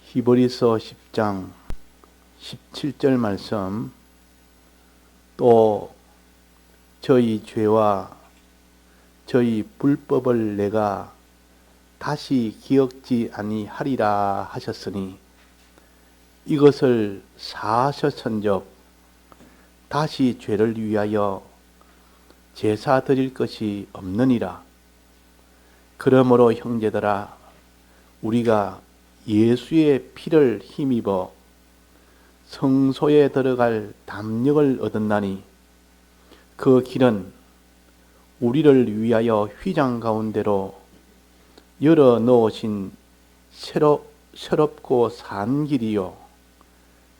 히브리서 10장 17절 말씀, 또 저희 죄와 저희 불법을 내가 다시 기억지 아니하리라 하셨으니 이것을 사하셨은즉 다시 죄를 위하여 제사 드릴 것이 없느니라. 그러므로 형제들아, 우리가 예수의 피를 힘입어 성소에 들어갈 담력을 얻었나니 그 길은 우리를 위하여 휘장 가운데로 열어 놓으신 새롭고 산 길이요,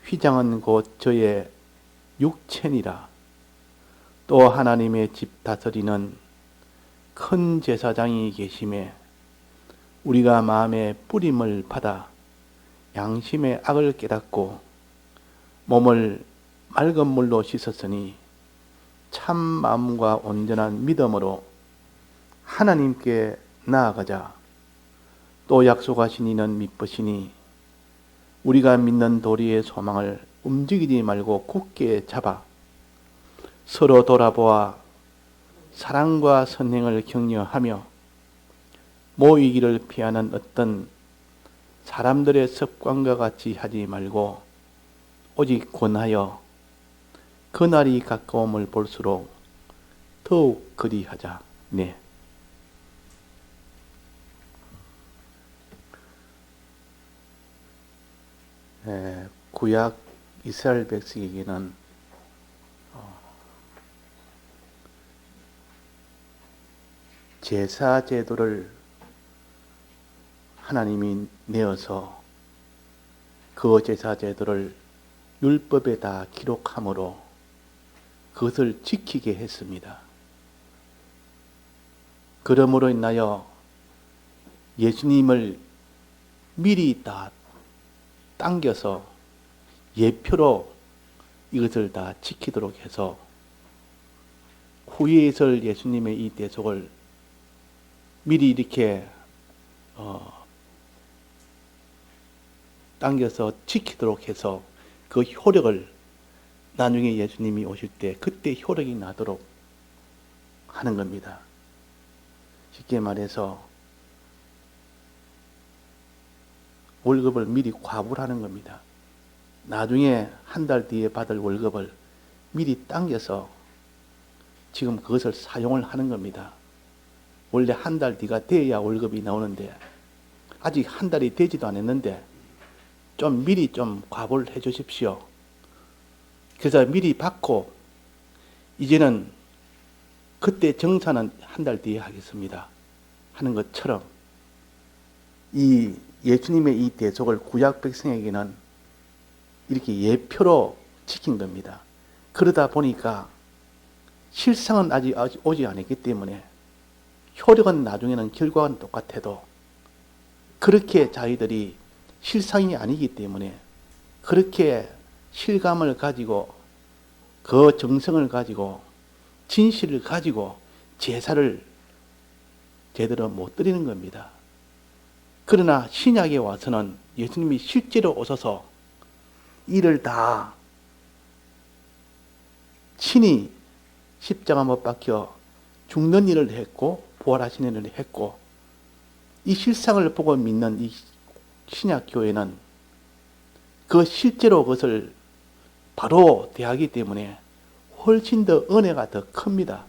휘장은 곧 저의 육체니라. 또 하나님의 집 다스리는 큰 제사장이 계심에 우리가 마음의 뿌림을 받아 양심의 악을 깨닫고 몸을 맑은 물로 씻었으니 참 마음과 온전한 믿음으로 하나님께 나아가자. 또 약속하신 이는 믿으시니 우리가 믿는 도리의 소망을 움직이지 말고 굳게 잡아 서로 돌아보아 사랑과 선행을 격려하며 모이기를 피하는 어떤 사람들의 습관과 같이 하지 말고 오직 권하여 그날이 가까움을 볼수록 더욱 그리하자. 네. 구약 이스라엘 백성에게는 제사 제도를 하나님이 내어서 그 제사 제도를 율법에 다 기록함으로 그것을 지키게 했습니다. 그러므로 인하여 예수님을 미리 다 당겨서 예표로 이것을 다 지키도록 해서 후에 있을 예수님의 이 대속을 미리 이렇게 당겨서 지키도록 해서 그 효력을 나중에 예수님이 오실 때 그때 효력이 나도록 하는 겁니다. 쉽게 말해서 월급을 미리 과부를 하는 겁니다. 나중에 한 달 뒤에 받을 월급을 미리 당겨서 지금 그것을 사용을 하는 겁니다. 원래 한 달 뒤가 돼야 월급이 나오는데 아직 한 달이 되지도 않았는데 좀 미리 좀 과보를 해 주십시오. 그래서 미리 받고 이제는 그때 정산은 한 달 뒤에 하겠습니다 하는 것처럼 이 예수님의 이 대속을 구약 백성에게는 이렇게 예표로 지킨 겁니다. 그러다 보니까 실상은 아직 오지 않았기 때문에 효력은 나중에는 결과는 똑같아도 그렇게 자기들이 실상이 아니기 때문에 그렇게 실감을 가지고 그 정성을 가지고 진실을 가지고 제사를 제대로 못 드리는 겁니다. 그러나 신약에 와서는 예수님이 실제로 오셔서 이를 다 친히 십자가 못 박혀 죽는 일을 했고 부활하신 일을 했고 이 실상을 보고 믿는 이 신약 교회는 그 실제로 그것을 바로 대하기 때문에 훨씬 더 은혜가 더 큽니다.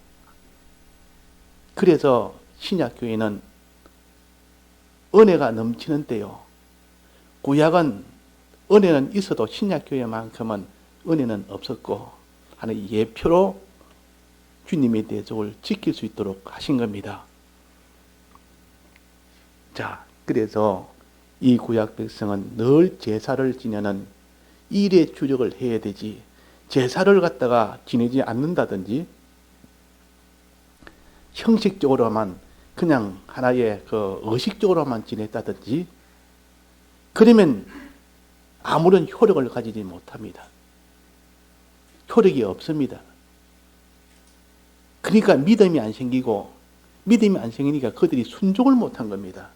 그래서 신약 교회는 은혜가 넘치는 때요. 구약은 은혜는 있어도 신약 교회만큼은 은혜는 없었고 하는 예표로 주님의 대속을 지킬 수 있도록 하신 겁니다. 자, 그래서 이 구약 백성은 늘 제사를 지내는 일에 주력을 해야 되지, 제사를 갖다가 지내지 않는다든지 형식적으로만 그냥 하나의 그 의식적으로만 지냈다든지 그러면 아무런 효력을 가지지 못합니다. 효력이 없습니다. 그러니까 믿음이 안 생기고 믿음이 안 생기니까 그들이 순종을 못한 겁니다.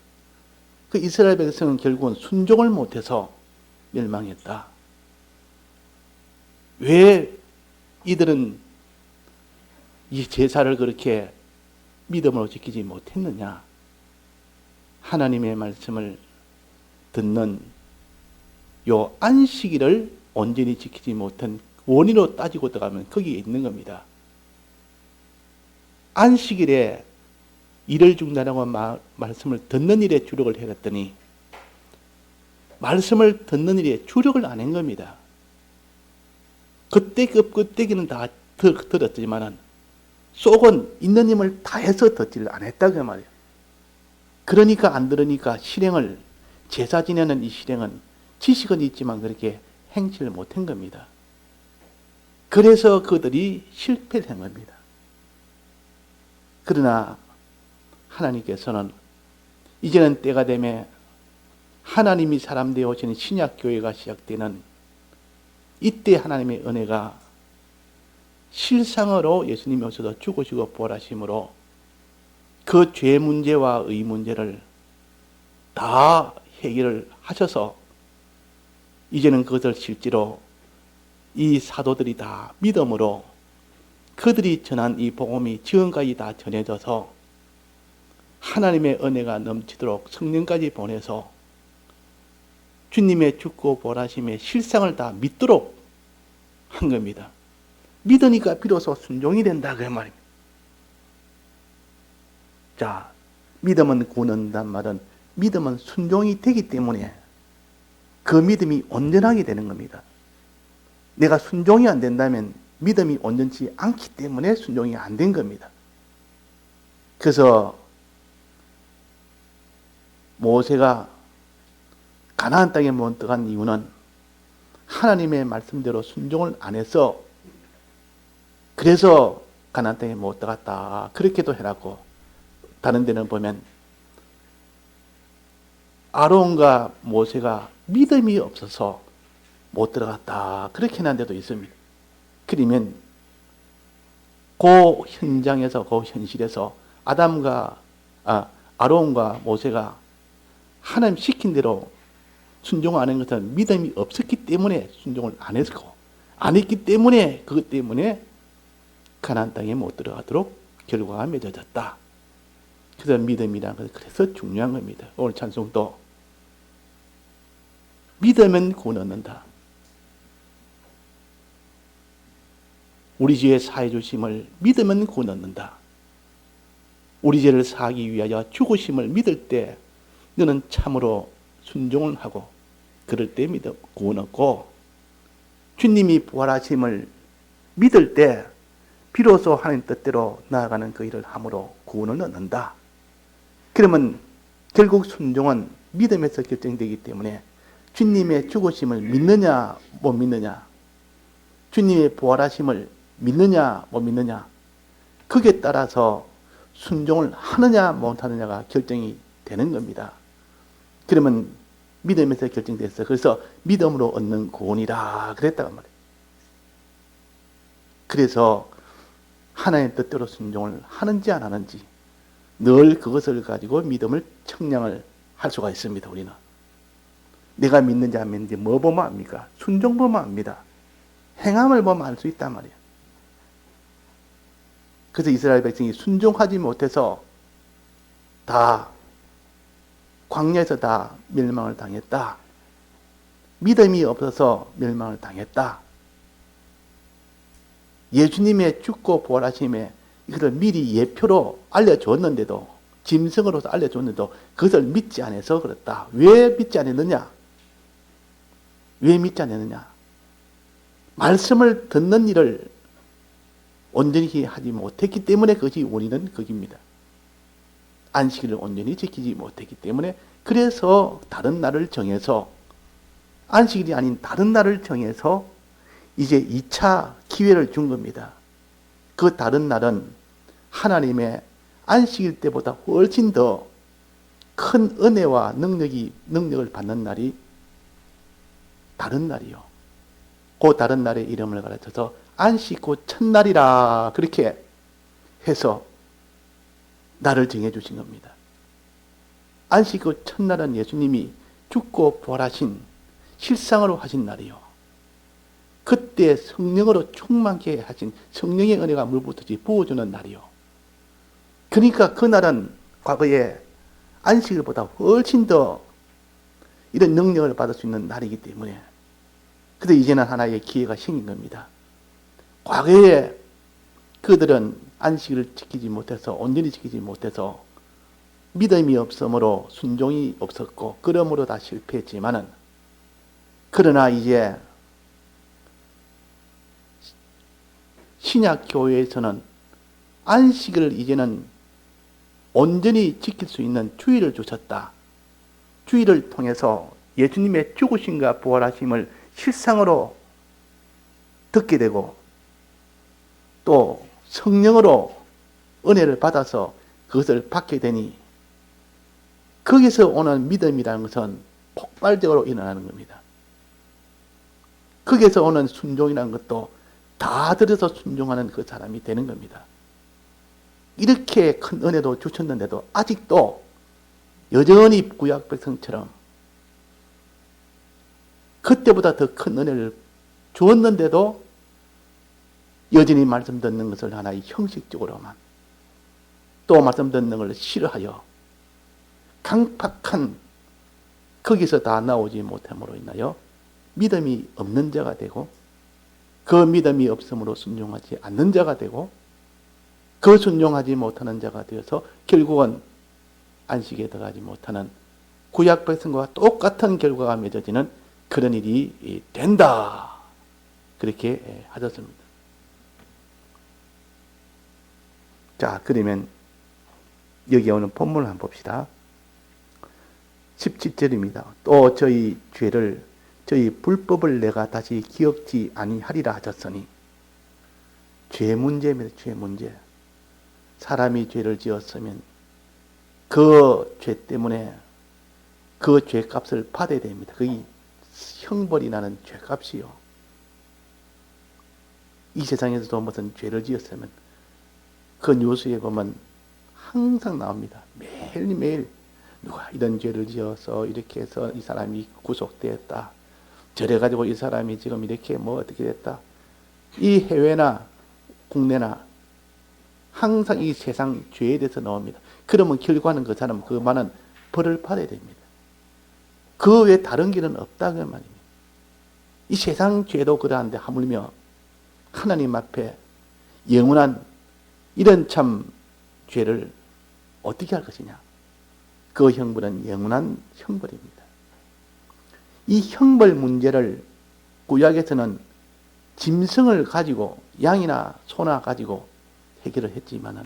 그 이스라엘 백성은 결국은 순종을 못해서 멸망했다. 왜 이들은 이 제사를 그렇게 믿음으로 지키지 못했느냐? 하나님의 말씀을 듣는 요 안식일을 온전히 지키지 못한 원인으로 따지고 들어가면 거기에 있는 겁니다. 안식일에 일을 중단하고 말씀을 듣는 일에 주력을 해놨더니 말씀을 듣는 일에 주력을 안 한 겁니다. 그때기는 다 들었지만은 속은 있는 힘을 다해서 듣지를 안 했다 그 말이에요. 그러니까 안 들으니까 실행을 제사 지내는 이 실행은 지식은 있지만 그렇게 행치를 못한 겁니다. 그래서 그들이 실패한 겁니다. 그러나 하나님께서는 이제는 때가 되면 하나님이 사람 되어 오시는 신약교회가 시작되는 이때 하나님의 은혜가 실상으로 예수님이 오셔서 죽으시고 부활하심으로 그 죄 문제와 의 문제를 다 해결을 하셔서 이제는 그것을 실제로 이 사도들이 다 믿음으로 그들이 전한 이 복음이 지금까지 다 전해져서 하나님의 은혜가 넘치도록 성령까지 보내서 주님의 죽고 부활하심의 실상을 다 믿도록 한 겁니다. 믿으니까 비로소 순종이 된다 그 말입니다. 자, 믿음은 구원한다는 말은 믿음은 순종이 되기 때문에 그 믿음이 온전하게 되는 겁니다. 내가 순종이 안 된다면 믿음이 온전치 않기 때문에 순종이 안 된 겁니다. 그래서 모세가 가나안 땅에 못 들어간 이유는 하나님의 말씀대로 순종을 안 해서 그래서 가나안 땅에 못 들어갔다. 그렇게도 해놨고 다른 데는 보면 아론과 모세가 믿음이 없어서 못 들어갔다. 그렇게 해놓은 데도 있습니다. 그러면 그 현장에서 그 현실에서 아론과 모세가 하나님 시킨 대로 순종 안 한 것은 믿음이 없었기 때문에 순종을 안 했고 안 했기 때문에 그것 때문에 가나안 땅에 못 들어가도록 결과가 맺어졌다. 그래서 믿음이라는 것은 그래서 중요한 겁니다. 오늘 찬송도 믿으면 구원 얻는다. 우리 죄의 사해 주심을 믿으면 구원 얻는다. 우리 죄를 사하기 위하여 죽으심을 믿을 때 너는 참으로 순종을 하고 그럴 때 믿어 구원 얻고 주님이 부활하심을 믿을 때 비로소 하나님 뜻대로 나아가는 그 일을 함으로 구원을 얻는다. 그러면 결국 순종은 믿음에서 결정되기 때문에 주님의 죽으심을 믿느냐 못 믿느냐, 주님의 부활하심을 믿느냐 못 믿느냐, 그게 따라서 순종을 하느냐 못하느냐가 결정이 되는 겁니다. 그러면 믿음에서 결정됐어. 그래서 믿음으로 얻는 구원이라 그랬다고 말이에요. 그래서 하나님의 뜻대로 순종을 하는지 안 하는지 늘 그것을 가지고 믿음을 측량을 할 수가 있습니다. 우리는 내가 믿는지 안 믿는지 뭐 보면 압니까? 순종 보면 압니다. 행함을 보면 알 수 있단 말이에요. 그래서 이스라엘 백성이 순종하지 못해서 다 광야에서 다 멸망을 당했다. 믿음이 없어서 멸망을 당했다. 예수님의 죽고 부활하심에 이것을 미리 예표로 알려줬는데도, 짐승으로서 알려줬는데도 그것을 믿지 않아서 그렇다. 왜 믿지 않았느냐? 왜 믿지 않았느냐? 말씀을 듣는 일을 온전히 하지 못했기 때문에 그것이 원인은 거기입니다. 안식일을 온전히 지키지 못했기 때문에, 그래서 다른 날을 정해서, 안식일이 아닌 다른 날을 정해서 이제 2차 기회를 준 겁니다. 그 다른 날은 하나님의 안식일 때보다 훨씬 더 큰 은혜와 능력을 받는 날이 다른 날이요. 그 다른 날의 이름을 가르쳐서 안식 후 첫날이라 그렇게 해서 날을 정해 주신 겁니다. 안식 후 첫날은 예수님이 죽고 부활하신 실상으로 하신 날이요. 그때 성령으로 충만케 하신 성령의 은혜가 물붓듯이 부어주는 날이요. 그러니까 그날은 과거에 안식일보다 훨씬 더 이런 능력을 받을 수 있는 날이기 때문에, 그래서 이제는 하나의 기회가 생긴 겁니다. 과거에 그들은 안식일을 지키지 못해서, 온전히 지키지 못해서 믿음이 없으므로 순종이 없었고, 그러므로 다 실패했지만은, 그러나 이제 신약 교회에서는 안식일을 이제는 온전히 지킬 수 있는 주일을 주셨다. 주일을 통해서 예수님의 죽으심과 부활하심을 실상으로 듣게 되고, 또 성령으로 은혜를 받아서 그것을 받게 되니, 거기서 오는 믿음이라는 것은 폭발적으로 일어나는 겁니다. 거기에서 오는 순종이라는 것도 다 들여서 순종하는 그 사람이 되는 겁니다. 이렇게 큰 은혜도 주셨는데도 아직도 여전히 구약 백성처럼 그때보다 더 큰 은혜를 주었는데도 여전히 말씀 듣는 것을 하나의 형식적으로만, 또 말씀 듣는 것을 싫어하여 강팍한, 거기서 다 나오지 못함으로 인하여 믿음이 없는 자가 되고, 그 믿음이 없음으로 순종하지 않는 자가 되고, 그 순종하지 못하는 자가 되어서 결국은 안식에 들어가지 못하는 구약 백성과 똑같은 결과가 맺어지는 그런 일이 된다. 그렇게 하셨습니다. 자, 그러면 여기 오는 본문을 한번 봅시다. 17절입니다. 또 저희 죄를, 저희 불법을 내가 다시 기억지 아니하리라 하셨으니, 죄 문제입니다. 죄 문제. 사람이 죄를 지었으면 그 죄 때문에 그 죄값을 받아야 됩니다. 그게 형벌이 나는 죄값이요. 이 세상에서도 무슨 죄를 지었으면 그 뉴스에 보면 항상 나옵니다. 매일매일 누가 이런 죄를 지어서 이렇게 해서 이 사람이 구속되었다, 저래가지고 이 사람이 지금 이렇게 뭐 어떻게 됐다. 이 해외나 국내나 항상 이 세상 죄에 대해서 나옵니다. 그러면 결과는 그 사람 그만한 벌을 받아야 됩니다. 그 외에 다른 길은 없다 그 말입니다. 이 세상 죄도 그러한데 하물며 하나님 앞에 영원한 이런 참 죄를 어떻게 할 것이냐. 그 형벌은 영원한 형벌입니다. 이 형벌 문제를 구약에서는 짐승을 가지고, 양이나 소나 가지고 해결을 했지만은,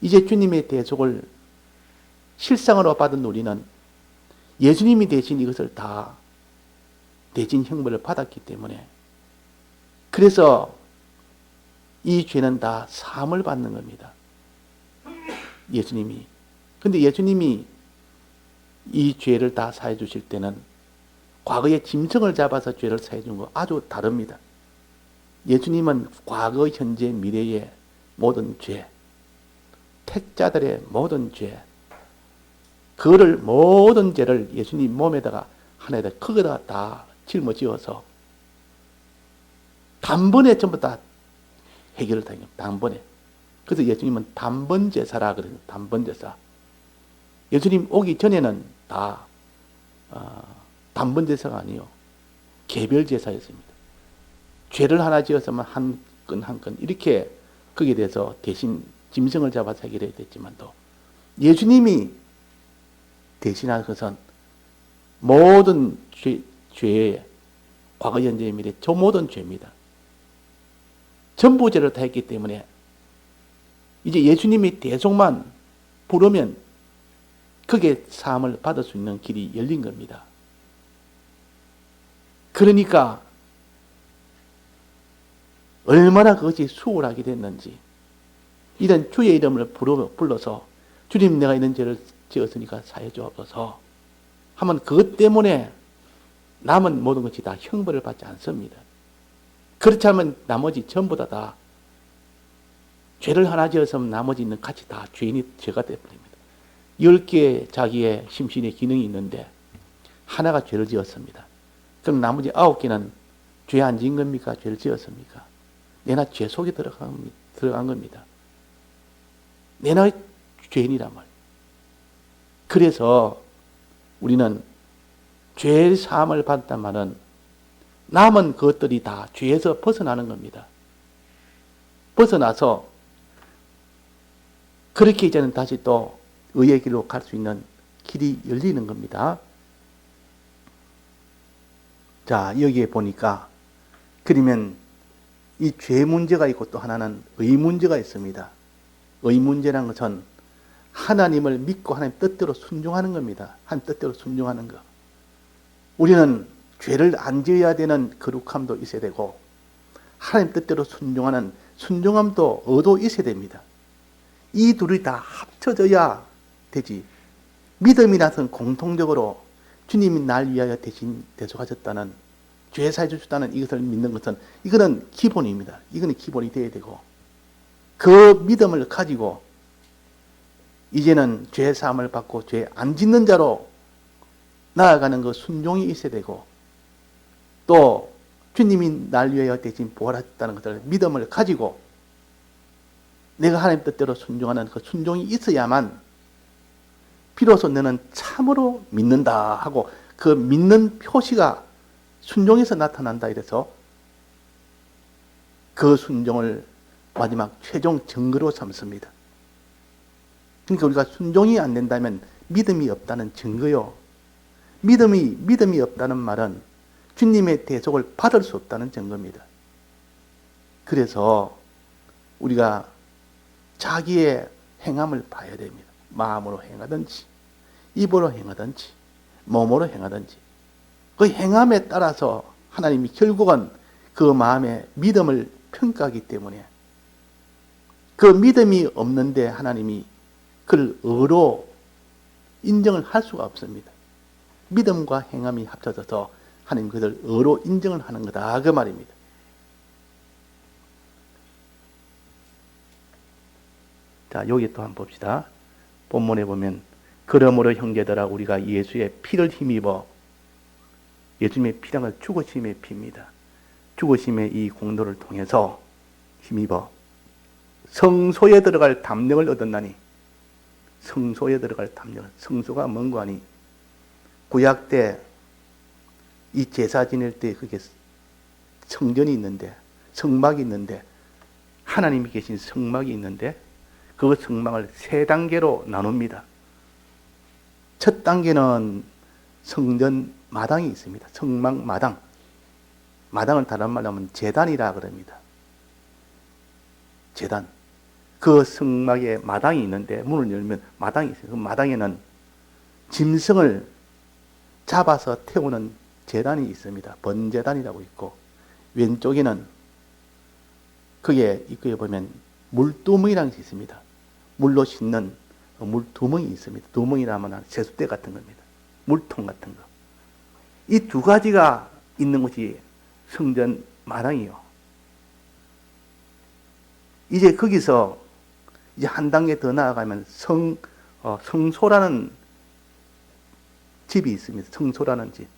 이제 주님의 대속을 실상으로 받은 우리는 예수님이 대신 이것을 다 대신 형벌을 받았기 때문에, 그래서 이 죄는 다 사함을 받는 겁니다. 예수님이. 근데 예수님이 이 죄를 다 사해 주실 때는 과거에 짐승을 잡아서 죄를 사해 준 거 아주 다릅니다. 예수님은 과거, 현재, 미래의 모든 죄, 택자들의 모든 죄, 그를 모든 죄를 예수님 몸에다가 하나에다 크게다 다 짊어지어서 단번에 전부 다 해결을 당해요. 단번에. 그래서 예수님은 단번제사라 그래요. 단번제사. 예수님 오기 전에는 다 단번제사가 아니요, 개별제사였습니다. 죄를 하나 지었으면 한 건 한 건 이렇게 거기에 대해서 대신 짐승을 잡아서 해결해야 됐지만도, 예수님이 대신한 것은 모든 죄의 과거, 현재, 미래 저 모든 죄입니다. 전부 죄를 다 했기 때문에 이제 예수님이 대속만 부르면 그게 사함을 받을 수 있는 길이 열린 겁니다. 그러니까 얼마나 그것이 수월하게 됐는지, 이런 주의 이름을 불러서 주님 내가 이런 죄를 지었으니까 사해 주옵소서 하면 그것 때문에 남은 모든 것이 다 형벌을 받지 않습니다. 그렇지 않으면 나머지 전부 다 죄를 하나 지었으면 나머지 있는 같이 다 죄가 되어버립니다. 10개의 자기의 심신의 기능이 있는데 하나가 죄를 지었습니다. 그럼 나머지 9개는 죄 안 지은 겁니까? 죄를 지었습니까? 내나 죄 속에 들어간 겁니다. 내나 죄인이란 말. 그래서 우리는 죄 사함을 받았단 말은 남은 것들이 다 죄에서 벗어나는 겁니다. 벗어나서 그렇게 이제는 다시 또 의의 길로 갈 수 있는 길이 열리는 겁니다. 자, 여기에 보니까 그러면 이 죄 문제가 있고 또 하나는 의 문제가 있습니다. 의 문제라는 것은 하나님을 믿고 하나님 뜻대로 순종하는 겁니다. 하나님 뜻대로 순종하는 것. 우리는 죄를 안 지어야 되는 거룩함도 있어야 되고 하나님 뜻대로 순종하는 순종함도 의도 있어야 됩니다. 이 둘이 다 합쳐져야 되지. 믿음이라서는 공통적으로 주님이 날 위하여 대신 대속하셨다는 죄 사해 주셨다는 이것을 믿는 것은 이거는 기본입니다. 이거는 기본이 되어야 되고 그 믿음을 가지고 이제는 죄 사함을 받고 죄 안 짓는 자로 나아가는 그 순종이 있어야 되고 또 주님이 날 위하여 대신 부활하셨다는 것을 믿음을 가지고 내가 하나님 뜻대로 순종하는 그 순종이 있어야만 비로소 너는 참으로 믿는다 하고 그 믿는 표시가 순종에서 나타난다 이래서 그 순종을 마지막 최종 증거로 삼습니다. 그러니까 우리가 순종이 안 된다면 믿음이 없다는 증거요. 믿음이 없다는 말은 주님의 대속을 받을 수 없다는 증거입니다. 그래서 우리가 자기의 행함을 봐야 됩니다. 마음으로 행하든지 입으로 행하든지 몸으로 행하든지 그 행함에 따라서 하나님이 결국은 그 마음의 믿음을 평가하기 때문에 그 믿음이 없는데 하나님이 그를 의로 인정을 할 수가 없습니다. 믿음과 행함이 합쳐져서 하나님 그들 의로 인정을 하는 거다 그 말입니다. 자, 여기 또 한번 봅시다. 본문에 보면 그러므로 형제들아 우리가 예수의 피를 힘입어 예수님의 피라는 죽으심의 피입니다. 죽으심의 이 공로를 통해서 힘입어 성소에 들어갈 담력을 얻었나니 성소에 들어갈 담력 성소가 뭔고 하니 구약 때 이 제사 지낼 때 그게 성전이 있는데 성막이 있는데 하나님이 계신 성막이 있는데 그 성막을 세 단계로 나눕니다. 첫 단계는 성전 마당이 있습니다. 성막 마당. 마당을 다른 말로 하면 제단이라 그럽니다. 제단. 그 성막에 마당이 있는데 문을 열면 마당이 있어요. 그 마당에는 짐승을 잡아서 태우는 제단이 있습니다. 번제단이라고 있고 왼쪽에는 그게 입구에 보면 물두멍이라는 것이 있습니다. 물로 씻는 물두멍이 있습니다. 두멍이라면 세숫대 같은 겁니다. 물통 같은 거. 이 두 가지가 있는 곳이 성전 마당이요. 이제 거기서 이제 한 단계 더 나아가면 성소라는 집이 있습니다. 성소라는 집.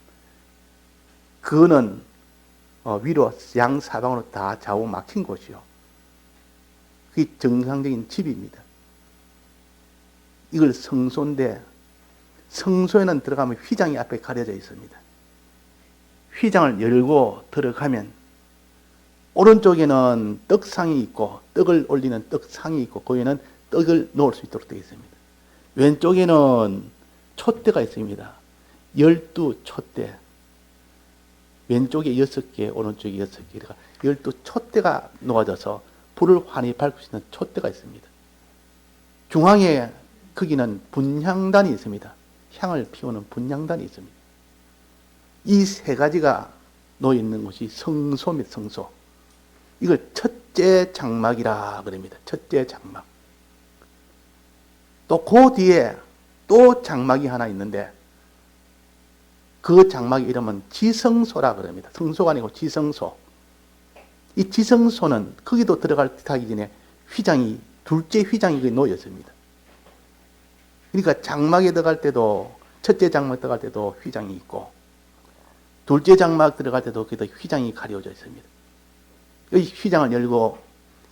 그거는 위로 양사방으로 다 좌우 막힌 곳이요. 그게 정상적인 집입니다. 이걸 성소인데 성소에는 들어가면 휘장이 앞에 가려져 있습니다. 휘장을 열고 들어가면 오른쪽에는 떡상이 있고 떡을 올리는 떡상이 있고 거기에는 떡을 놓을 수 있도록 되어 있습니다. 왼쪽에는 촛대가 있습니다. 12촛대. 왼쪽에 6개, 오른쪽에 6개. 12촛대가 놓아져서 불을 환히 밝힐 수 있는 촛대가 있습니다. 중앙에 거기는 분향단이 있습니다. 향을 피우는 분향단이 있습니다. 이 세 가지가 놓여 있는 곳이 성소입니다. 성소. 이걸 첫째 장막이라 그럽니다. 첫째 장막. 또 그 뒤에 또 장막이 하나 있는데 그 장막의 이름은 지성소라 그럽니다. 성소가 아니고 지성소. 이 지성소는 거기도 들어가기 전에 휘장이 둘째 휘장이 놓여 있습니다. 그러니까 장막에 들어갈 때도, 첫째 장막 들어갈 때도 휘장이 있고, 둘째 장막 들어갈 때도 거기도 휘장이 가려져 있습니다. 이 휘장을 열고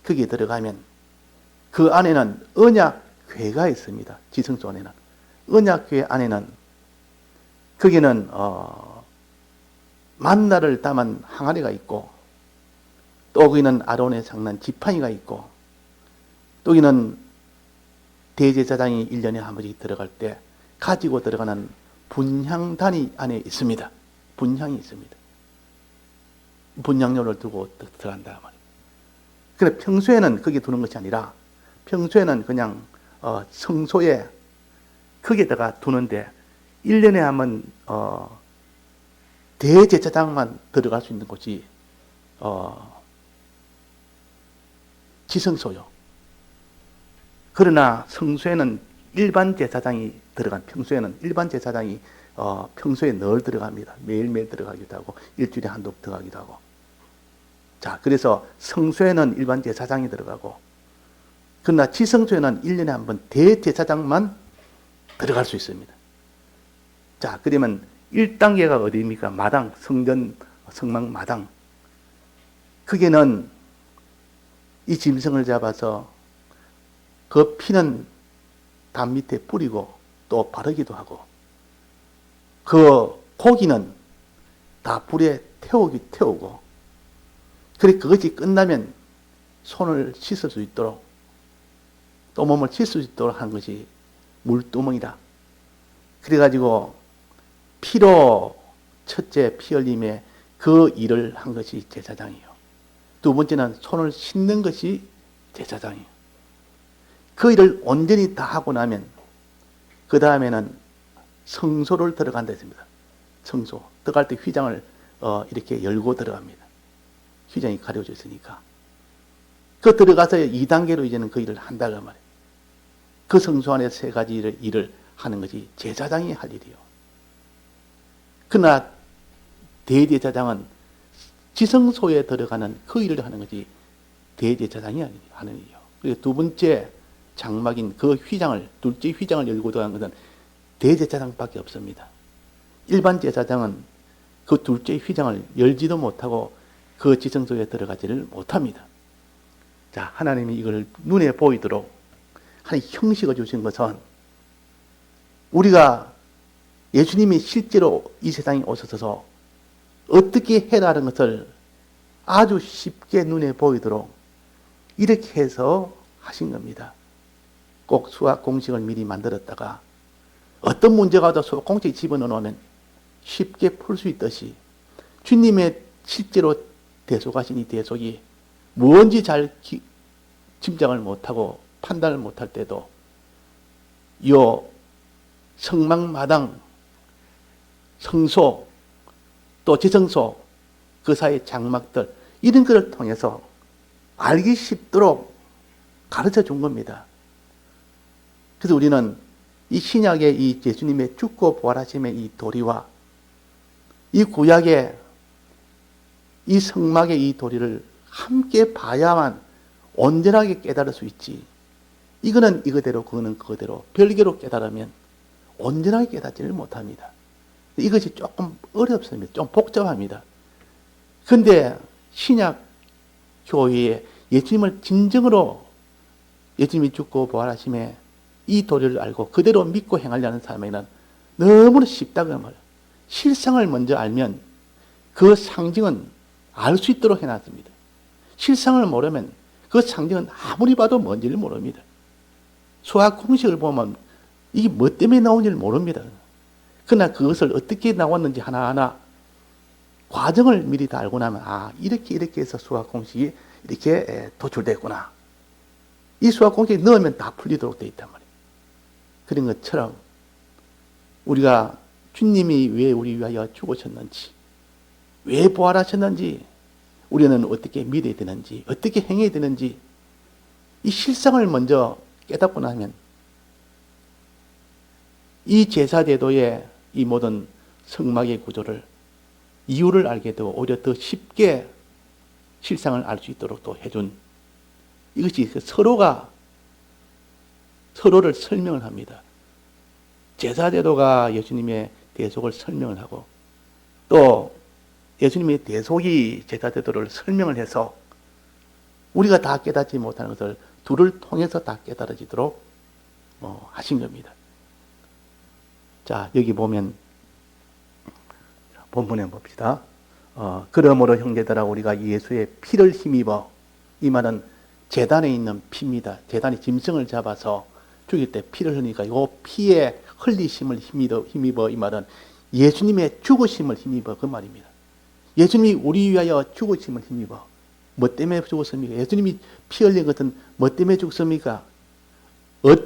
거기에 들어가면 그 안에는 언약궤가 있습니다. 지성소 안에는. 언약궤 안에는 거기는 만나를 담은 항아리가 있고, 또 거기는 아론의 장난 지팡이가 있고, 또 거기는 대제사장이 1년에 한 번씩 들어갈 때 가지고 들어가는 분향단이 안에 있습니다. 분향이 있습니다. 분향료를 두고 들어간다 말이에요. 그래 평소에는 거기 두는 것이 아니라 평소에는 그냥 성소에 거기에다가 두는데 1년에 하면 대제사장만 들어갈 수 있는 곳이 지성소요. 그러나 성소에는 일반 제사장이 들어간, 평소에는 일반 제사장이 평소에 늘 들어갑니다. 매일매일 들어가기도 하고 일주일에 한두 번 들어가기도 하고. 자, 그래서 성소에는 일반 제사장이 들어가고, 그러나 지성소에는 1년에 한 번 대제사장만 들어갈 수 있습니다. 자, 그러면 1단계가 어디입니까? 마당, 성전, 성막 마당. 그게는 이 짐승을 잡아서 그 피는 담 밑에 뿌리고 또 바르기도 하고, 그 고기는 다 불에 태우고, 그래 그것이 끝나면 손을 씻을 수 있도록, 또 몸을 씻을 수 있도록 한 것이 물두멍이다. 그래가지고 피로 첫째 피 흘림에 그 일을 한 것이 제사장이에요. 두 번째는 손을 씻는 것이 제사장이에요. 그 일을 온전히 다 하고 나면 그 다음에는 성소를 들어간다 했습니다. 성소. 들어갈 때 휘장을 이렇게 열고 들어갑니다. 휘장이 가려져 있으니까. 그 들어가서 2단계로 이제는 그 일을 한다고 말이에요. 그 성소 안에 세 가지 일을 하는 것이 제사장이 할 일이요. 그러나 대제사장은 지성소에 들어가는 그 일을 하는 것이 대제사장이 하는 일이요. 그리고 두 번째 장막인 그 휘장을, 둘째 휘장을 열고 들어가는 것은 대제사장밖에 없습니다. 일반 제사장은 그 둘째 휘장을 열지도 못하고 그 지성소에 들어가지를 못합니다. 자, 하나님이 이걸 눈에 보이도록 한 형식을 주신 것은 우리가 예수님이 실제로 이 세상에 오셔서 어떻게 해라는 것을 아주 쉽게 눈에 보이도록 이렇게 해서 하신 겁니다. 꼭 수학 공식을 미리 만들었다가 어떤 문제가 와도 수학 공식 집어넣으면 쉽게 풀 수 있듯이 주님의 실제로 대속하신 이 대속이 뭔지 잘 짐작을 못하고 판단을 못할 때도 요 성막마당, 성소, 또 지성소, 그 사이 장막들 이런 것을 통해서 알기 쉽도록 가르쳐 준 겁니다. 그래서 우리는 이 신약의 이 예수님의 죽고 부활하심의 이 도리와 이 구약의 이 성막의 이 도리를 함께 봐야만 온전하게 깨달을 수 있지. 이거는 이거대로 그거는 그거대로 별개로 깨달으면 온전하게 깨닫지를 못합니다. 이것이 조금 어렵습니다. 좀 복잡합니다. 그런데 신약 교회에 예수님을 진정으로 예수님이 죽고 부활하심에 이 도리를 알고 그대로 믿고 행하려는 사람에게는 너무나 쉽다고 말해요. 실상을 먼저 알면 그 상징은 알 수 있도록 해놨습니다. 실상을 모르면 그 상징은 아무리 봐도 뭔지를 모릅니다. 수학 공식을 보면 이게 뭐 때문에 나온지를 모릅니다. 그러나 그것을 어떻게 나왔는지 하나하나 과정을 미리 다 알고 나면 이렇게 해서 수학 공식이 이렇게 도출됐구나. 이 수학 공식에 넣으면 다 풀리도록 되어 있단 말이에요. 그런 것처럼 우리가 주님이 왜 우리 위하여 죽으셨는지, 왜 부활하셨는지, 우리는 어떻게 믿어야 되는지, 어떻게 행해야 되는지 이 실상을 먼저 깨닫고 나면 이 제사제도의 이 모든 성막의 구조를, 이유를 알게 되고 오히려 더 쉽게 실상을 알 수 있도록 또 해준, 이것이 서로가 서로를 설명을 합니다. 제사제도가 예수님의 대속을 설명을 하고 또 예수님의 대속이 제사제도를 설명을 해서 우리가 다 깨닫지 못하는 것을 둘을 통해서 다 깨달아지도록 하신 겁니다. 자, 여기 보면 본문에 봅시다. 그러므로 형제들아 우리가 예수의 피를 힘입어, 이 말은 제단에 있는 피입니다. 제단이 짐승을 잡아서 죽일 때 피를 흘리니까 이 피의 흘리심을 힘입어, 이 말은 예수님의 죽으심을 힘입어, 그 말입니다. 예수님이 우리 위하여 죽으심을 힘입어. 뭐 때문에 죽었습니까? 예수님이 피 흘린 것은 뭐 때문에 죽습니까?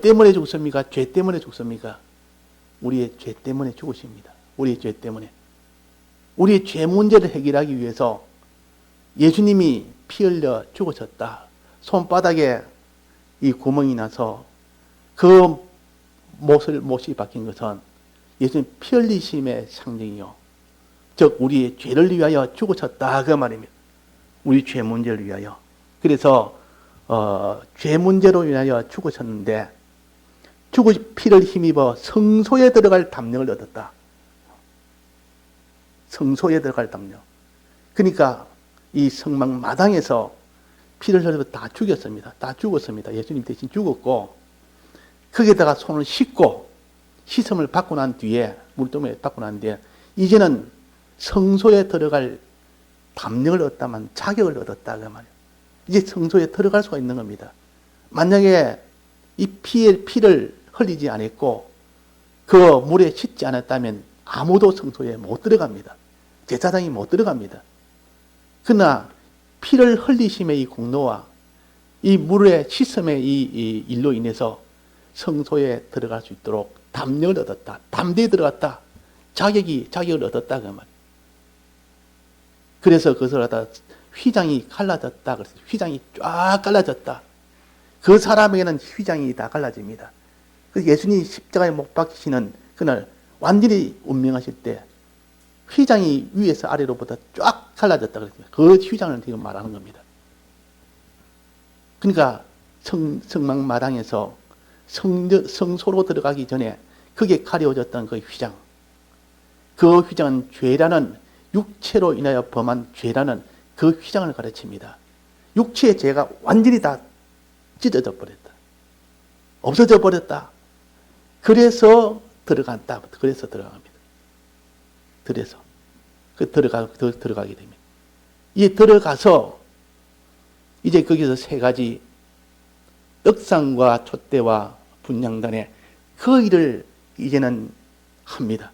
때문에 죽습니까? 죄 때문에 죽습니까? 우리의 죄 때문에 죽으십니다. 우리의 죄 때문에. 우리의 죄 문제를 해결하기 위해서 예수님이 피 흘려 죽으셨다. 손바닥에 이 구멍이 나서 그 못이 박힌 것은 예수님 피 흘리심의 상징이요. 즉 우리의 죄를 위하여 죽으셨다, 그 말입니다. 우리 죄 문제를 위하여. 그래서 죄 문제로 인하여 죽으셨는데 피를 힘입어 성소에 들어갈 담력을 얻었다. 성소에 들어갈 담력. 그러니까 이 성막 마당에서 피를 흘려 다 죽였습니다. 다 죽었습니다. 예수님 대신 죽었고 거기에다가 손을 씻고 씻음을 받고 난 뒤에 물동에 받고 난 뒤에 이제는 성소에 들어갈 담력을 얻다만 자격을 얻었다, 그 말이에요. 이제 성소에 들어갈 수가 있는 겁니다. 만약에 이 피를 흘리지 않았고 그 물에 씻지 않았다면 아무도 성소에 못 들어갑니다. 제사장이 못 들어갑니다. 그러나 피를 흘리심의 이 공로와 이 물에 씻음의 이 일로 인해서 성소에 들어갈 수 있도록 담력을 얻었다. 담대에 들어갔다. 자격을 얻었다, 그 말이에요. 그래서 그것을 갖다 휘장이 갈라졌다. 그래서 휘장이 쫙 갈라졌다. 그 사람에게는 휘장이 다 갈라집니다. 그래서 예수님이 십자가에 못 박히시는 그날 완전히 운명하실 때 휘장이 위에서 아래로부터 쫙 갈라졌다 그랬습니다. 그 휘장을 지금 말하는 겁니다. 그러니까 성막 마당에서 성소로 들어가기 전에 그게 가려워졌던 그 휘장. 그 휘장은 죄라는 육체로 인하여 범한 죄라는 그 휘장을 가르칩니다. 육체의 죄가 완전히 다 찢어져 버렸다. 없어져 버렸다. 그래서 들어간다. 그래서 들어갑니다. 그래서 들어가게 됩니다. 이 들어가서 이제 거기서 세 가지 떡상과 촛대와 분향단에 그 일을 이제는 합니다.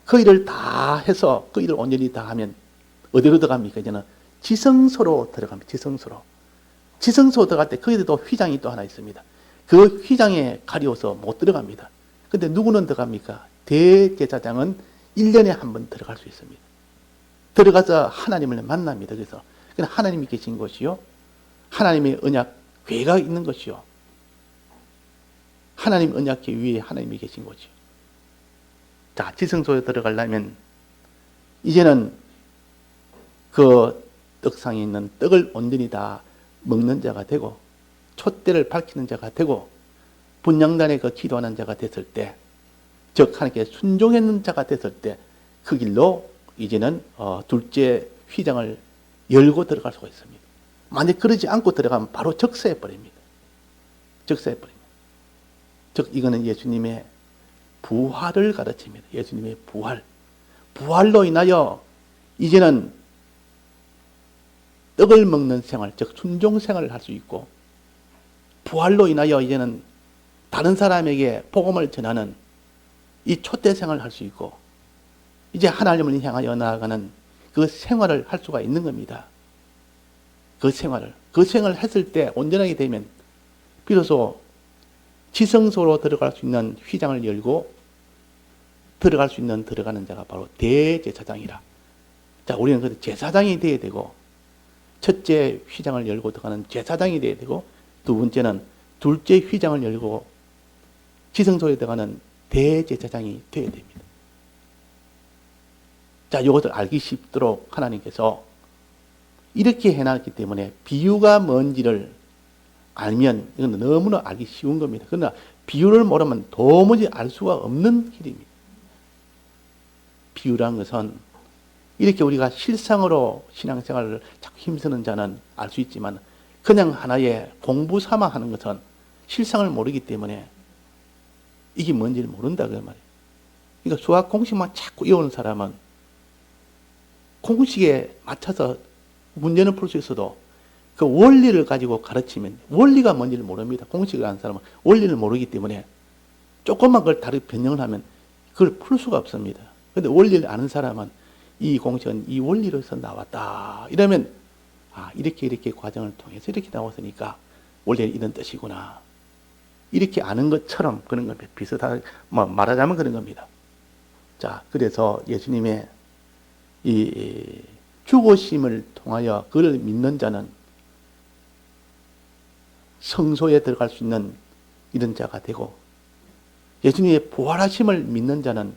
그 일을 다 해서 그 일을 온전히 다 하면 어디로 들어갑니까? 이제는 지성소로 들어갑니다. 지성소 들어갈 때 거기에도 휘장이 또 하나 있습니다. 그 휘장에 가려워서 못 들어갑니다. 근데 누구는 들어갑니까? 대제사장은 1년에 한 번 들어갈 수 있습니다. 들어가서 하나님을 만납니다. 그래서 하나님이 계신 곳이요. 하나님의 언약 궤가 있는 것이요. 하나님 언약궤 위에 하나님이 계신 곳이요. 자, 지성소에 들어가려면 이제는 그 떡상에 있는 떡을 온전히 다 먹는 자가 되고 촛대를 밝히는 자가 되고 분향단에 그 기도하는 자가 됐을 때, 즉 하나님께 순종했는 자가 됐을 때 그 길로 이제는 둘째 휘장을 열고 들어갈 수가 있습니다. 만약 그러지 않고 들어가면 바로 적세해 버립니다. 적세해 버립니다. 즉 이거는 예수님의 부활을 가르칩니다. 예수님의 부활. 부활로 인하여 이제는 떡을 먹는 생활, 즉 순종 생활을 할 수 있고, 부활로 인하여 이제는 다른 사람에게 복음을 전하는 이 촛대 생활을 할 수 있고, 이제 하나님을 향하여 나아가는 그 생활을 할 수가 있는 겁니다. 그 생활을 했을 때 온전하게 되면 비로소 지성소로 들어갈 수 있는 휘장을 열고 들어가는 자가 바로 대제사장이라. 자, 우리는 그 제사장이 되어야 되고, 첫째 휘장을 열고 들어가는 제사장이 되어야 되고, 두 번째는 둘째 휘장을 열고 지성소에 들어가는 대제사장이 되어야 됩니다. 자, 이것을 알기 쉽도록 하나님께서 이렇게 해놨기 때문에 비유가 뭔지를 알면 이건 너무나 알기 쉬운 겁니다. 그러나 비유를 모르면 도무지 알 수가 없는 길입니다. 비유란 것은 이렇게 우리가 실상으로 신앙생활을 자꾸 힘쓰는 자는 알 수 있지만 그냥 하나의 공부 삼아 하는 것은 실상을 모르기 때문에 이게 뭔지를 모른다 그 말이에요. 그러니까 수학 공식만 자꾸 외우는 사람은 공식에 맞춰서 문제는 풀 수 있어도 그 원리를 가지고 가르치면 원리가 뭔지를 모릅니다. 공식을 아는 사람은 원리를 모르기 때문에 조금만 그걸 다르게 변형을 하면 그걸 풀 수가 없습니다. 그런데 원리를 아는 사람은 이 공식은 이 원리로서 나왔다. 이러면 이렇게 과정을 통해서 이렇게 나왔으니까 원래는 이런 뜻이구나. 이렇게 아는 것처럼 그런 겁니다. 비슷하게 말하자면 그런 겁니다. 자, 그래서 예수님의 이 죽으심을 통하여 그를 믿는 자는 성소에 들어갈 수 있는 이런 자가 되고 예수님의 부활하심을 믿는 자는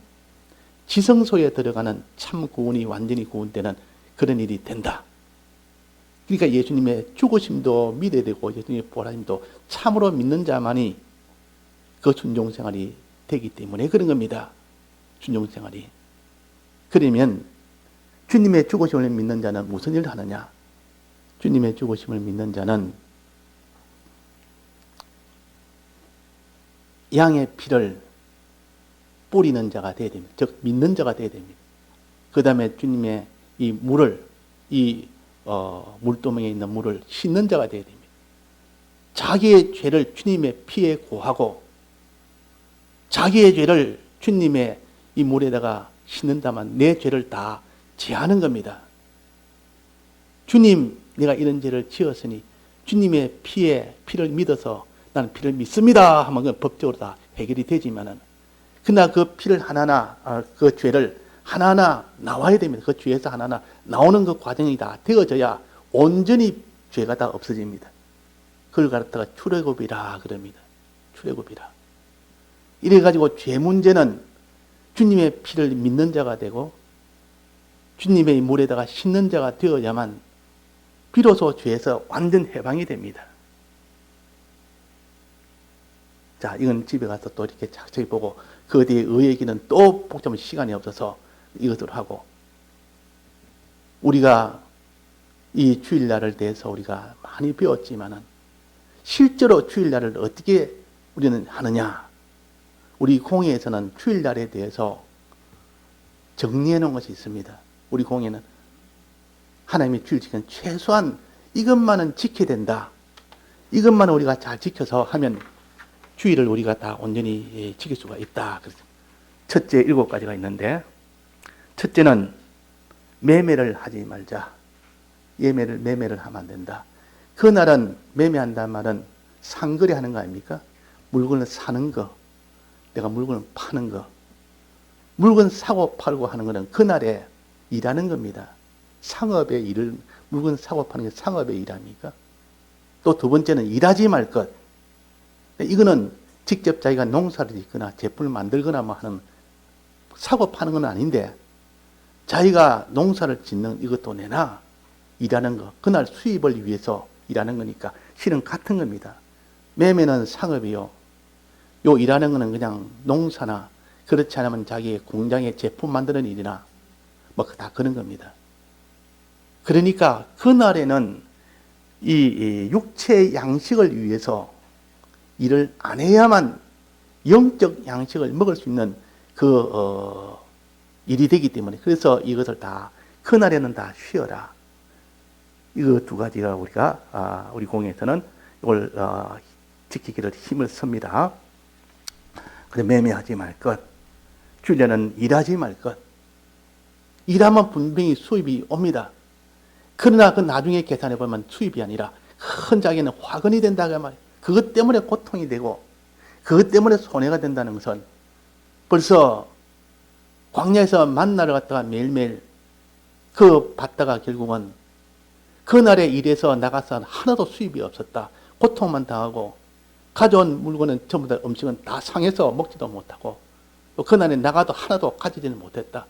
지성소에 들어가는 참 구원이 완전히 구원되는 그런 일이 된다. 그러니까 예수님의 죽으심도 믿어야 되고 예수님의 부활하심도 참으로 믿는 자만이 그 순종생활이 되기 때문에 그런 겁니다. 순종생활이. 그러면 주님의 죽으심을 믿는 자는 무슨 일을 하느냐? 주님의 죽으심을 믿는 자는 양의 피를 뿌리는 자가 되어야 됩니다. 즉 믿는 자가 되어야 됩니다. 그 다음에 주님의 이 물을 물두멍에 있는 물을 씻는 자가 되어야 됩니다. 자기의 죄를 주님의 피에 고하고 자기의 죄를 주님의 이 물에다가 씻는다면 내 죄를 다 제하는 겁니다. 주님, 내가 이런 죄를 지었으니 주님의 피를 믿어서 나는 피를 믿습니다 하면 그 법적으로 다 해결이 되지만은 그러나 그 피를 하나하나 그 죄를 하나하나 나와야 됩니다. 그 죄에서 하나하나 나오는 그 과정이 다 되어져야 온전히 죄가 다 없어집니다. 그걸 갖다가 출애굽이라 그럽니다. 출애굽이라. 이래가지고 죄 문제는 주님의 피를 믿는 자가 되고 주님의 물에다가 씻는 자가 되어야만 비로소 죄에서 완전 해방이 됩니다. 자, 이건 집에 가서 또 이렇게 자세히 보고 그 뒤에 얘기는 또 복잡한 시간이 없어서 이것을 하고 우리가 이 주일날을 대해서 우리가 많이 배웠지만은 실제로 주일날을 어떻게 우리는 하느냐? 우리 공예에서는 주일날에 대해서 정리해 놓은 것이 있습니다. 우리 공예는 하나님의 주일 지키는 최소한 이것만은 지켜야 된다. 이것만은 우리가 잘 지켜서 하면 주일을 우리가 다 온전히 지킬 수가 있다. 첫째 7가지가 있는데 첫째는 매매를 하지 말자. 매매를 하면 안 된다. 그날은 매매한다는 말은 상거래하는 거 아닙니까? 물건을 사는 거, 내가 물건을 파는 거. 물건 사고 팔고 하는 거는 그날에 일하는 겁니다. 상업의 일을, 물건 사고 파는 게 상업의 일 아닙니까? 또 두 번째는 일하지 말 것. 이거는 직접 자기가 농사를 짓거나 제품을 만들거나 뭐 하는 사고 파는 건 아닌데 자기가 농사를 짓는 이것도 내나 일하는 거. 그날 수입을 위해서 일하는 거니까 실은 같은 겁니다. 매매는 상업이요. 요 일하는 거는 그냥 농사나 그렇지 않으면 자기의 공장에 제품 만드는 일이나 뭐 다 그런 겁니다. 그러니까 그날에는 이 육체의 양식을 위해서 일을 안 해야만 영적 양식을 먹을 수 있는 일이 되기 때문에 그래서 이것을 다 그날에는 다 쉬어라. 이거 두 가지가 우리가 우리 공예에서는 이걸 지키기를 힘을 씁니다. 그래 매매하지 말 것. 주일에는 일하지 말 것. 일하면 분명히 수입이 옵니다. 그러나 그 나중에 계산해 보면 수입이 아니라 큰 자기는 화근이 된다 그 말이에요. 그것 때문에 고통이 되고 그것 때문에 손해가 된다는 것은 벌써 광야에서 만나러 갔다가 매일매일 그 받다가 결국은 그날의 일에서 나가서 하나도 수입이 없었다. 고통만 당하고 가져온 물건은 전부 다 음식은 다 상해서 먹지도 못하고 또 그날에 나가도 하나도 가지지는 못했다.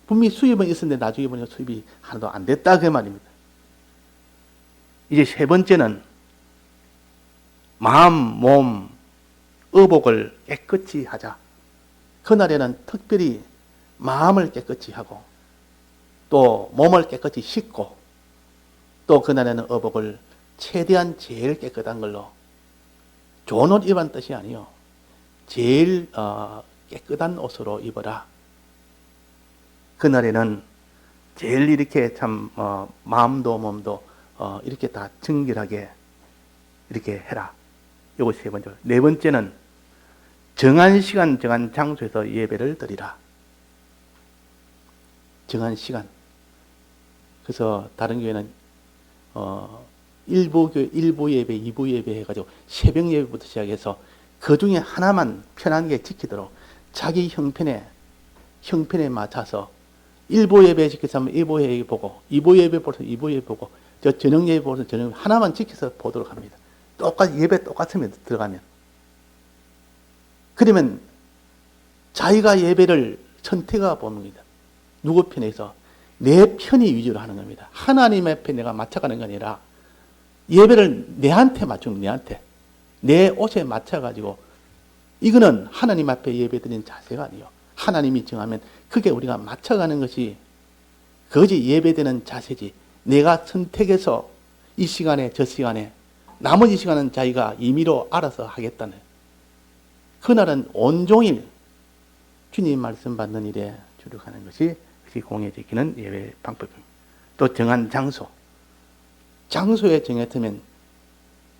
분명히 수입은 있었는데 나중에 보니까 수입이 하나도 안 됐다 그 말입니다. 이제 세 번째는 마음, 몸, 의복을 깨끗이 하자. 그날에는 특별히 마음을 깨끗이 하고 또 몸을 깨끗이 씻고 또 그날에는 의복을 최대한 제일 깨끗한 걸로, 좋은 옷 입은 뜻이 아니요, 제일 깨끗한 옷으로 입어라. 그날에는 제일 이렇게 참 마음도 몸도 이렇게 다 정결하게 이렇게 해라. 요거 세 번째. 네 번째는 정한 시간 정한 장소에서 예배를 드리라. 정한 시간. 그래서 다른 교회는 일부 예배, 2부 예배 해가지고 새벽 예배부터 시작해서 그 중에 하나만 편하게 지키도록 자기 형편에 맞춰서 1부 예배 지켜서 하면 1부 예배 보고, 2부 예배 보서 2부 예배 보고, 저녁 예배 보서 저녁 하나만 지켜서 보도록 합니다. 똑같이 예배 똑같으면 들어가면. 그러면 자기가 예배를 선택해 보는 겁니다. 누구 편에서? 내 편이 위주로 하는 겁니다. 하나님 앞에 내가 맞춰가는 게 아니라 예배를 내한테 맞추는, 내한테. 내 옷에 맞춰가지고, 이거는 하나님 앞에 예배 드리는 자세가 아니에요. 하나님이 정하면 그게 우리가 맞춰가는 것이 그것이 예배되는 자세지. 내가 선택해서 이 시간에 저 시간에 나머지 시간은 자기가 임의로 알아서 하겠다는, 그날은 온종일 주님 말씀 받는 일에 주력하는 것이 공예 지키는 예배 방법입니다. 또 정한 장소. 장소에 정했으면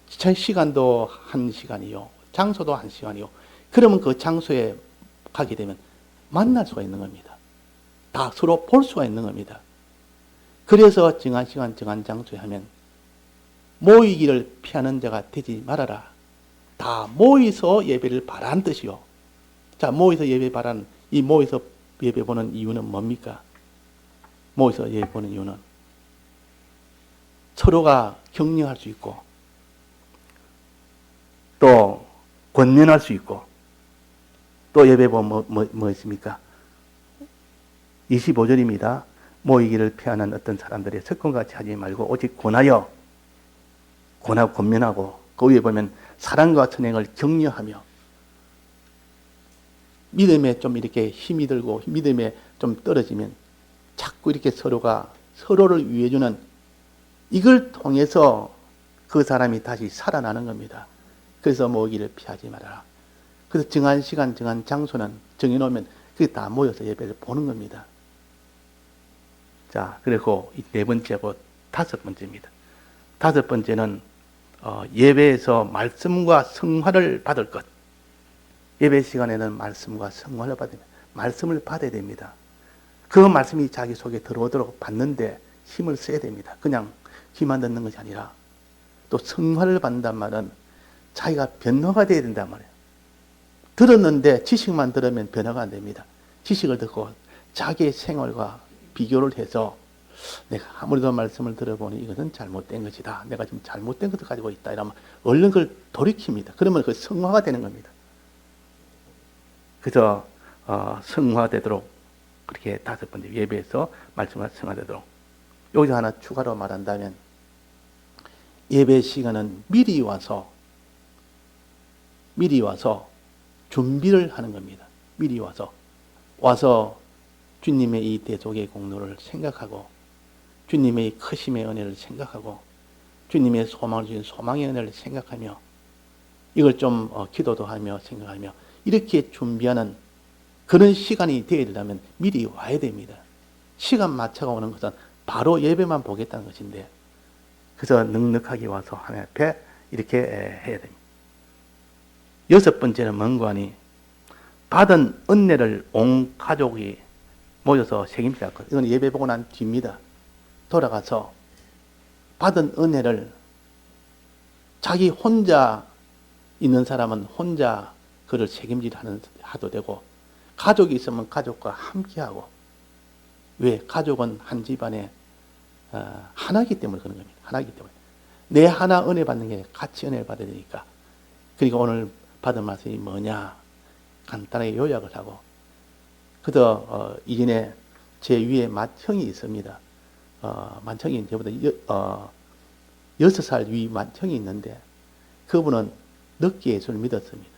시간도 1시간이요, 장소도 1시간이요. 그러면 그 장소에 가게 되면 만날 수가 있는 겁니다. 다 서로 볼 수가 있는 겁니다. 그래서 정한 시간 정한 장소에 하면 모이기를 피하는 자가 되지 말아라. 다 모이서 예배를 바라는 뜻이요. 자, 모이서 예배 바라는, 이 모이서 예배 보는 이유는 뭡니까? 모이서 예배 보는 이유는 서로가 격려할 수 있고 또 권면할 수 있고, 또 예배 보면 뭐 있습니까? 25절입니다. 모이기를 피하는 어떤 사람들의 습관같이 하지 말고 오직 권하고 권면하고, 그 위에 보면 사랑과 선행을 격려하며, 믿음에 좀 이렇게 힘이 들고 믿음에 좀 떨어지면 자꾸 이렇게 서로가 서로를 위해주는, 이걸 통해서 그 사람이 다시 살아나는 겁니다. 그래서 모이기를 피하지 말아라. 그래서 정한 시간 정한 장소는 정해놓으면 그게 다 모여서 예배를 보는 겁니다. 자, 그리고 이 네 번째고 다섯 번째입니다. 다섯 번째는 예배에서 말씀과 성화를 받을 것. 예배 시간에는 말씀과 성화를 말씀을 받아야 됩니다. 그 말씀이 자기 속에 들어오도록 받는데 힘을 써야 됩니다. 그냥 귀만 듣는 것이 아니라 또 성화를 받는단 말은 자기가 변화가 돼야 된단 말이에요. 들었는데 지식만 들으면 변화가 안 됩니다. 지식을 듣고 자기의 생활과 비교를 해서 내가 아무래도 말씀을 들어보니 이것은 잘못된 것이다. 내가 지금 잘못된 것을 가지고 있다. 이러면 얼른 그걸 돌이킵니다. 그러면 그 성화가 되는 겁니다. 그래서 성화되도록 그렇게 다섯 번째 예배에서 말씀과 성화되도록. 여기서 하나 추가로 말한다면 예배 시간은 미리 와서 준비를 하는 겁니다. 미리 와서 주님의 이 대속의 공로를 생각하고 주님의 크심의 은혜를 생각하고 주님의 소망을 주신 소망의 은혜를 생각하며 이걸 좀 기도도 하며 생각하며 이렇게 준비하는 그런 시간이 되어야 되려면 미리 와야 됩니다. 시간 맞춰가 오는 것은 바로 예배만 보겠다는 것인데, 그래서 넉넉하게 와서 하나님 앞에 이렇게 해야 됩니다. 여섯 번째는 뭔가 하니 받은 은혜를 온 가족이 모여서 책임져야 할 것. 이건 예배 보고 난 뒤입니다. 돌아가서 받은 은혜를 자기 혼자 있는 사람은 혼자 그를 책임질 하도 되고, 가족이 있으면 가족과 함께하고, 왜? 가족은 한 집안에 하나이기 때문에 그런 겁니다. 하나이기 때문에. 내 하나 은혜 받는 게 같이 은혜를 받아야 되니까. 그러니까 오늘 받은 말씀이 뭐냐? 간단하게 요약을 하고, 그저 이전에 제 위에 맏형이 있습니다. 맏형이 저보다 6살 위 맏형이 있는데 그분은 늦게 예수를 믿었습니다.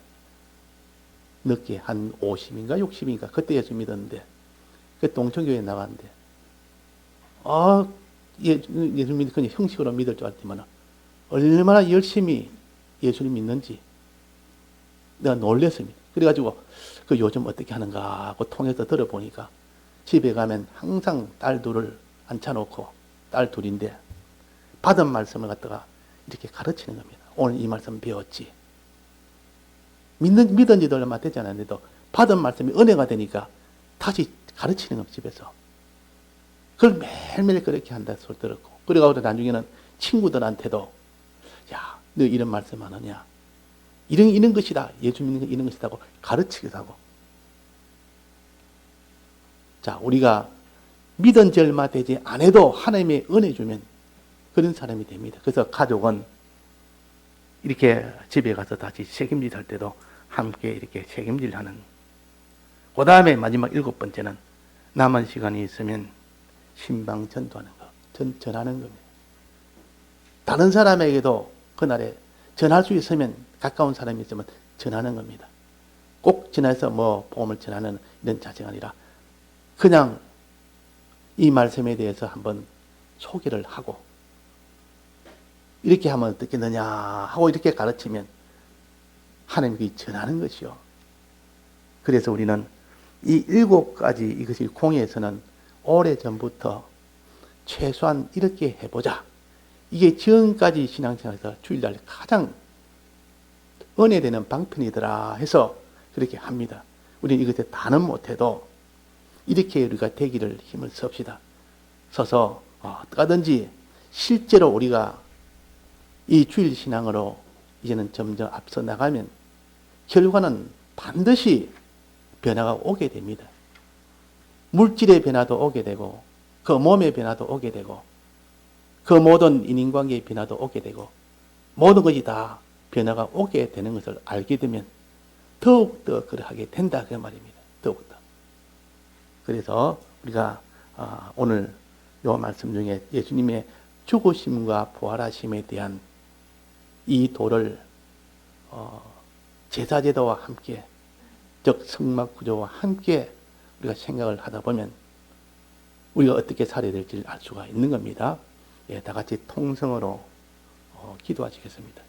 늦게 한 50인가 60인가 그때 예수 믿었는데 그 동천교회에 나갔는데 예수 믿 그냥 형식으로 믿을 줄 알았지만 얼마나 열심히 예수를 믿는지 내가 놀랐습니다. 그래가지고 그 요즘 어떻게 하는가 하고 통해서 들어보니까 집에 가면 항상 딸 둘을 앉혀놓고 딸 둘인데 받은 말씀을 갖다가 이렇게 가르치는 겁니다. 오늘 이 말씀 배웠지. 믿은 지도 얼마 되지 않았는데도 받은 말씀이 은혜가 되니까 다시 가르치는 겁니다. 집에서. 그걸 매일매일 그렇게 한다 소리 들었고 그래가지고 나중에는 친구들한테도 야, 너 이런 말씀 안 하냐? 이런 것이다. 예수 믿는 건 이런 것이다고 가르치기도 하고. 자, 우리가 믿은 지 얼마 되지 않아도 하나님의 은혜 주면 그런 사람이 됩니다. 그래서 가족은 이렇게 집에 가서 다시 책임질 할 때도 함께 이렇게 책임질 하는. 그 다음에 마지막 7번째는 남은 시간이 있으면 신방 전도하는 거. 전하는 겁니다. 다른 사람에게도 그날에 전할 수 있으면 가까운 사람이 있으면 전하는 겁니다. 꼭 전해서 복음을 전하는 이런 자세가 아니라 그냥 이 말씀에 대해서 한번 소개를 하고 이렇게 하면 어떻겠느냐 하고 이렇게 가르치면 하나님께 전하는 것이요. 그래서 우리는 이 7가지 이것이 공예에서는 오래전부터 최소한 이렇게 해보자. 이게 지금까지 신앙생활에서 주일날 가장 은혜되는 방편이더라 해서 그렇게 합니다. 우리는 이것에 다는 못해도 이렇게 우리가 되기를 힘을 씁시다. 서서 어떻게든지 실제로 우리가 이 주일 신앙으로 이제는 점점 앞서 나가면 결과는 반드시 변화가 오게 됩니다. 물질의 변화도 오게 되고 그 몸의 변화도 오게 되고 그 모든 인간관계의 변화도 오게 되고 모든 것이 다 변화가 오게 되는 것을 알게 되면 더욱더 그러하게 된다 그 말입니다. 더욱더. 그래서 우리가 오늘 이 말씀 중에 예수님의 죽으심과 부활하심에 대한 이 도를 제사제도와 함께 즉 성막구조와 함께 우리가 생각을 하다 보면 우리가 어떻게 살아야 될지 알 수가 있는 겁니다. 예, 다 같이 통성으로 기도하시겠습니다.